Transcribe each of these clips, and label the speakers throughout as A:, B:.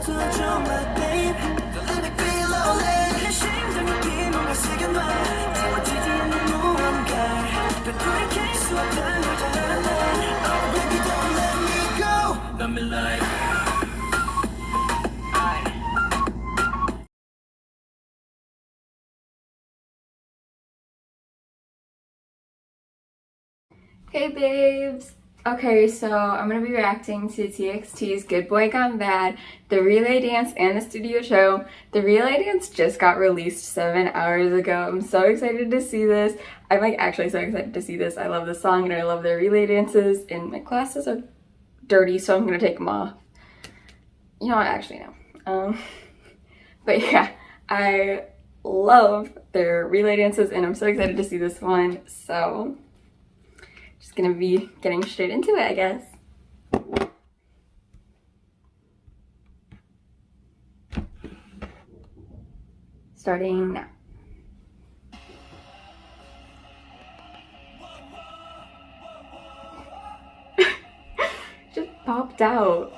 A: Hey babes! Okay, so I'm gonna be reacting to TXT's Good Boy Gone Bad, the relay dance, and the studio show. The relay dance just got released 7 hours ago. I'm so excited to see this. I'm like actually so excited to see this. I love the song and I love their relay dances, and my glasses are dirty, so I'm gonna take them off. You know what? Actually, no. But yeah, I love their relay dances, and I'm so excited to see this one. So just gonna be getting straight into it, I guess. Starting now. Just popped out.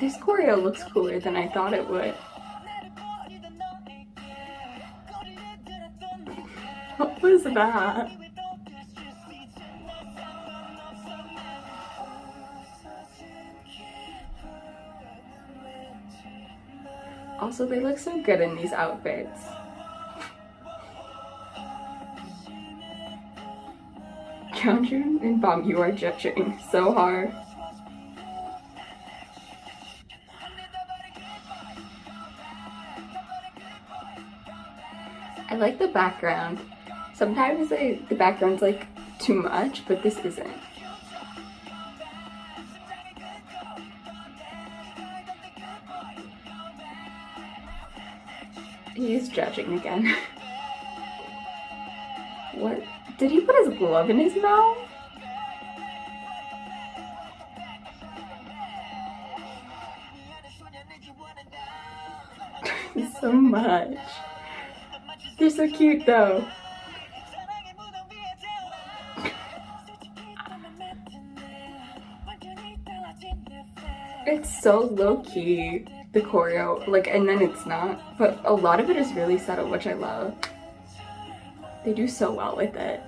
A: This choreo looks cooler than I thought it would. What was that? Also, they look so good in these outfits. Yeonjun and Bom, you are judging so hard. I like the background. Sometimes the background's like too much, but this isn't. He's judging again. What? Did he put his glove in his mouth? So much. They're so cute though. It's so low-key, the choreo, like, and then it's not, but a lot of it is really subtle, which I love. They do so well with it.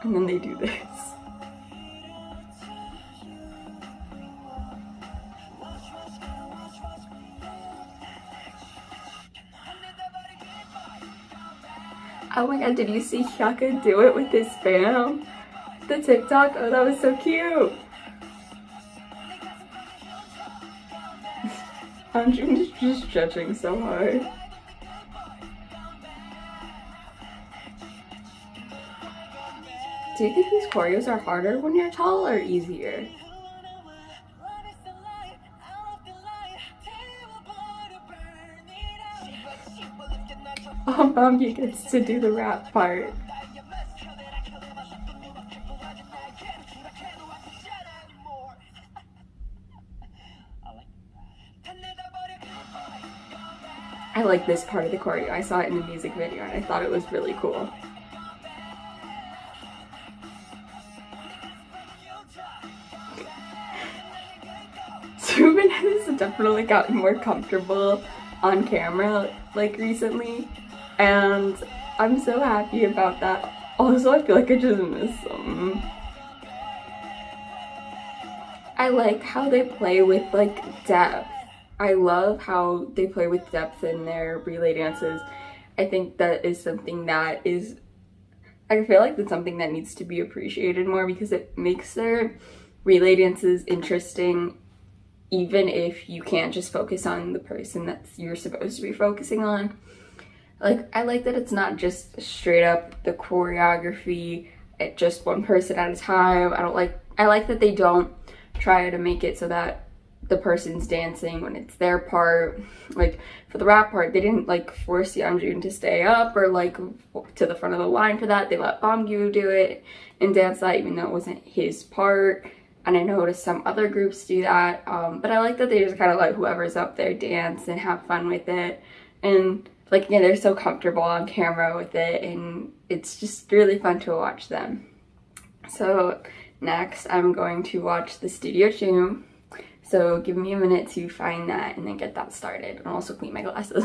A: And then they do this. Oh my god, did you see Hyaka do it with his fam? The TikTok? Oh, that was so cute! Yeonjun is just judging so hard. Do you think these choreos are harder when you're tall or easier? Oh, Bambi gets to do the rap part. I like this part of the choreo. I saw it in the music video and I thought it was really cool. Subin has definitely gotten more comfortable on camera like recently, and I'm so happy about that. Also, I feel like I just missed some. I like how they play with like depth. I love how they play with depth in their relay dances. I think that is something that is, I feel like that's something that needs to be appreciated more, because it makes their relay dances interesting, even if you can't just focus on the person that you're supposed to be focusing on. Like, I like that it's not just straight up the choreography at just one person at a time. I like that they don't try to make it so that the person's dancing when it's their part. Like, for the rap part, they didn't like force Yeonjun to stay up or like to the front of the line for that. They let Bamgyu do it and dance that, even though it wasn't his part. And I noticed some other groups do that, but I like that they just kind of let whoever's up there dance and have fun with it. And like, yeah, they're so comfortable on camera with it, and it's just really fun to watch them. So next I'm going to watch the Studio Tune. So give me a minute to find that and then get that started, and also clean my glasses.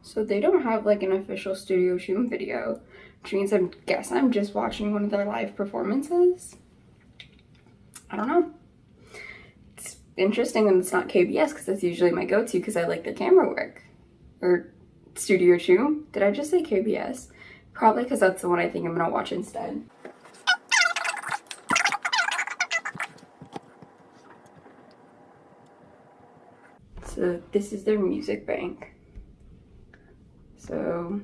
A: So they don't have like an official Studio Tune video, which means I guess I'm just watching one of their live performances. I don't know. It's interesting that it's not KBS, because that's usually my go-to because I like their camera work. Or Studio Tune. Did I just say KBS? Probably because that's the one I think I'm gonna watch instead. So this is their music bank. So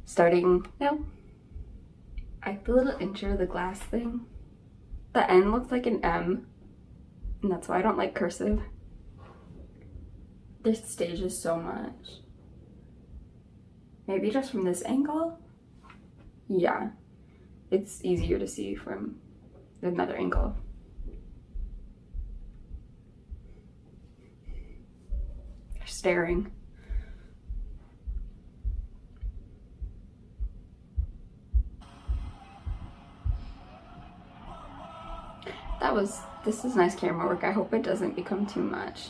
A: starting now. I have the little intro, the glass thing. The N looks like an M, and that's why I don't like cursive. This stage is so much. Maybe just from this angle? Yeah, it's easier to see from another angle. They're staring. This is nice camera work. I hope it doesn't become too much.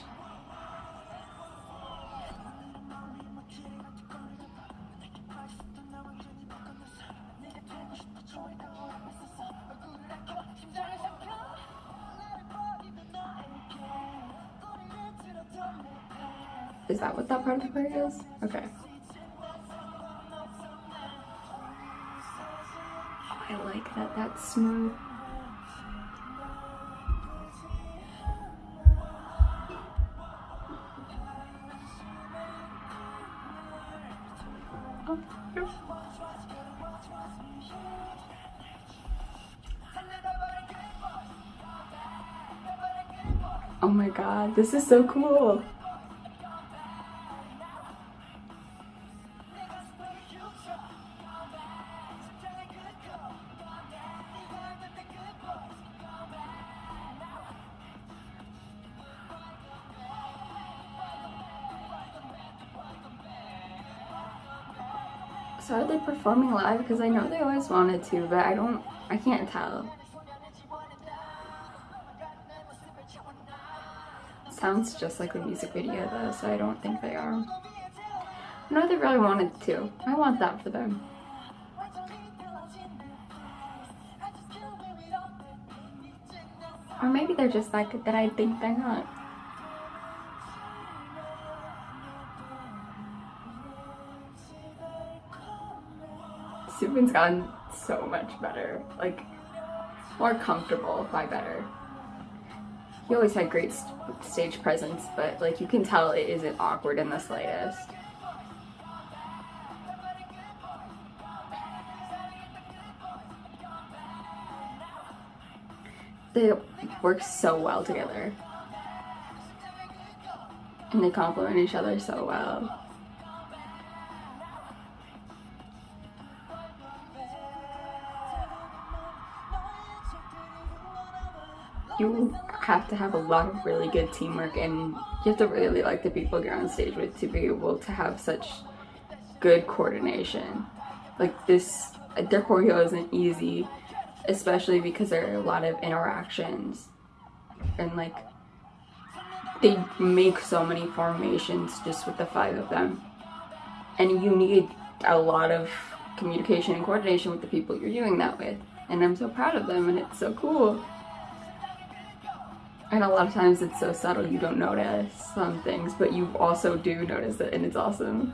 A: Is that what that part of the part is? Okay. Oh, I like that. That's smooth. Oh my god, this is so cool. So are they performing live? Because I know they always wanted to, but I can't tell. Sounds just like a music video though, so I don't think they are. No, they really wanted to. I want that for them. Or maybe they're just that good that I think they're not. Subin's gotten so much better, like more comfortable by better. He always had great stage presence, but like you can tell it isn't awkward in the slightest. They work so well together, and they complement each other so well. You have to have a lot of really good teamwork, and you have to really like the people you're on stage with to be able to have such good coordination. Like this, their choreo isn't easy, especially because there are a lot of interactions, and like they make so many formations just with the 5 of them, and you need a lot of communication and coordination with the people you're doing that with, and I'm so proud of them, and it's so cool. And a lot of times it's so subtle you don't notice some things, but you also do notice it, and it's awesome.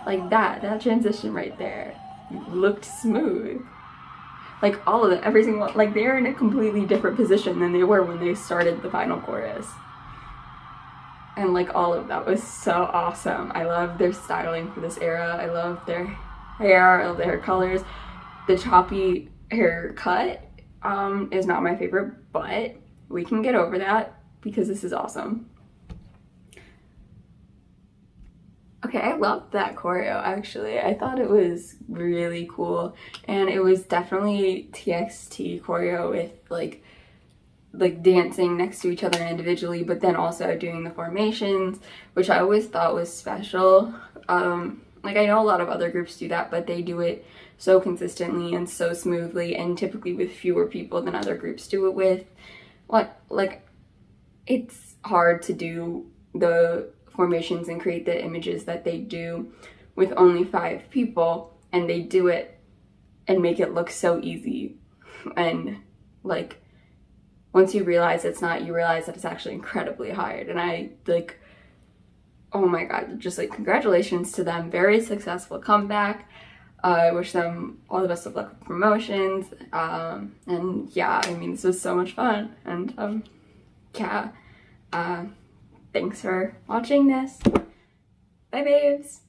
A: Like that transition right there looked smooth. Like all of it, every single, like they're in a completely different position than they were when they started the final chorus. And like all of that was so awesome. I love their styling for this era. I love their hair, I love the hair colors. The choppy haircut is not my favorite, but we can get over that because this is awesome. Okay, I loved that choreo actually. I thought it was really cool, and it was definitely TXT choreo with like dancing next to each other individually, but then also doing the formations, which I always thought was special. Like I know a lot of other groups do that, but they do it so consistently and so smoothly, and typically with fewer people than other groups do it with. Like it's hard to do the formations and create the images that they do with only 5 people, and they do it and make it look so easy. And like once you realize it's not, you realize that it's actually incredibly hard. And I like, oh my god, just like congratulations to them. Very successful comeback. I wish them all the best of luck with promotions. And yeah, I mean, this was so much fun. And yeah, thanks for watching this. Bye babes.